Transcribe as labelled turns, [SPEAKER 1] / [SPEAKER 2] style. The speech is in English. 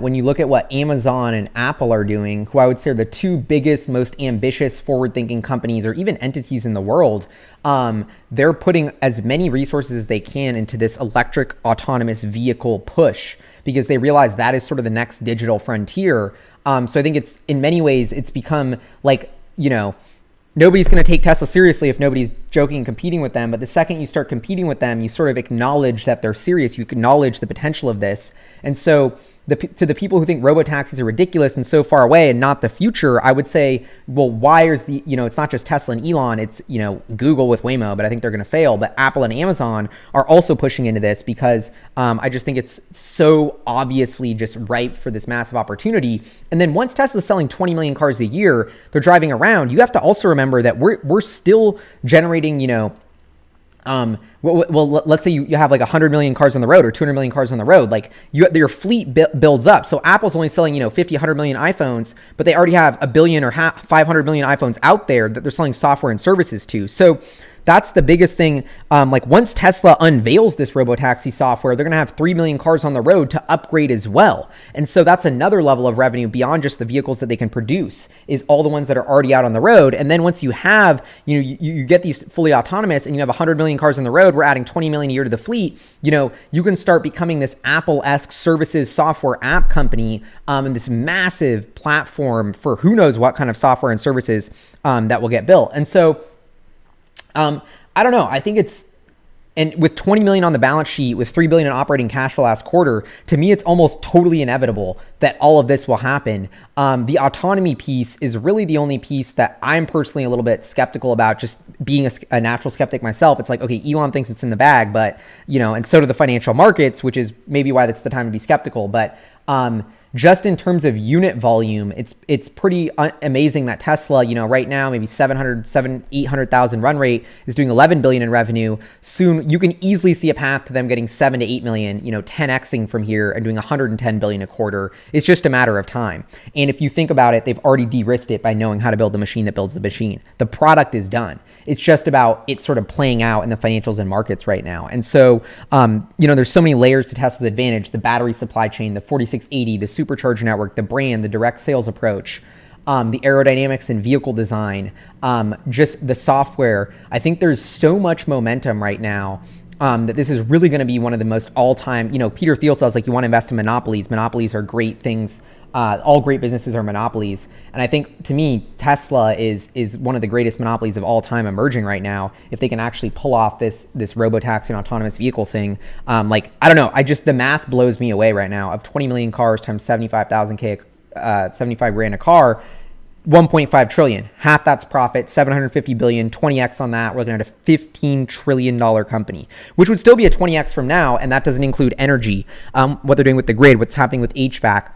[SPEAKER 1] When you look at what Amazon and Apple are doing, who I would say are the two biggest, most ambitious, forward-thinking companies or even entities in the world, they're putting as many resources as they can into this electric autonomous vehicle push because they realize that is sort of the next digital frontier. So I think it's, in many ways, it's become like, nobody's going to take Tesla seriously if nobody's joking and competing with them. But the second you start competing with them, you sort of acknowledge that they're serious. You acknowledge the potential of this. And so to the people who think robotaxis are ridiculous and so far away and not the future, I would say, well, why is it's not just Tesla and Elon, it's, Google with Waymo, but I think they're going to fail. But Apple and Amazon are also pushing into this because I just think it's so obviously just ripe for this massive opportunity. And then once Tesla's selling 20 million cars a year, they're driving around. You have to also remember that we're still generating, let's say you have like 100 million cars on the road or 200 million cars on the road. Like your fleet builds up. So Apple's only selling, 50, 100 million iPhones, but they already have a billion or 500 million iPhones out there that they're selling software and services to. So that's the biggest thing. Like once Tesla unveils this robotaxi software, they're going to have 3 million cars on the road to upgrade as well. And so that's another level of revenue beyond just the vehicles that they can produce, is all the ones that are already out on the road. And then once you have, you get these fully autonomous and you have 100 million cars on the road, we're adding 20 million a year to the fleet. You can start becoming this Apple-esque services software app company and this massive platform for who knows what kind of software and services that will get built. And so I don't know. I think and with 20 million on the balance sheet, with 3 billion in operating cash flow last quarter, to me, it's almost totally inevitable that all of this will happen. The autonomy piece is really the only piece that I'm personally a little bit skeptical about, just being a natural skeptic myself. It's like, okay, Elon thinks it's in the bag, but, and so do the financial markets, which is maybe why that's the time to be skeptical. But, just in terms of unit volume, it's pretty amazing that Tesla, right now, maybe 800,000 run rate is doing 11 billion in revenue. Soon, you can easily see a path to them getting 7 to 8 million, 10xing from here and doing 110 billion a quarter. It's just a matter of time. And if you think about it, they've already de-risked it by knowing how to build the machine that builds the machine. The product is done. It's just about it sort of playing out in the financials and markets right now. And so, there's so many layers to Tesla's advantage: the battery supply chain, the 4680, the supercharger network, the brand, the direct sales approach, the aerodynamics and vehicle design, just the software. I think there's so much momentum right now that this is really going to be one of the most all-time, Peter Thiel says, like, you want to invest in monopolies. Monopolies are great things. All great businesses are monopolies. And I think, to me, Tesla is one of the greatest monopolies of all time emerging right now, if they can actually pull off this robotaxi and autonomous vehicle thing. I don't know. The math blows me away right now. Of 20 million cars times 75,000 75 grand a car, 1.5 trillion. Half that's profit, 750 billion, 20x on that. We're looking at a $15 trillion company, which would still be a 20x from now. And that doesn't include energy, what they're doing with the grid, what's happening with HVAC.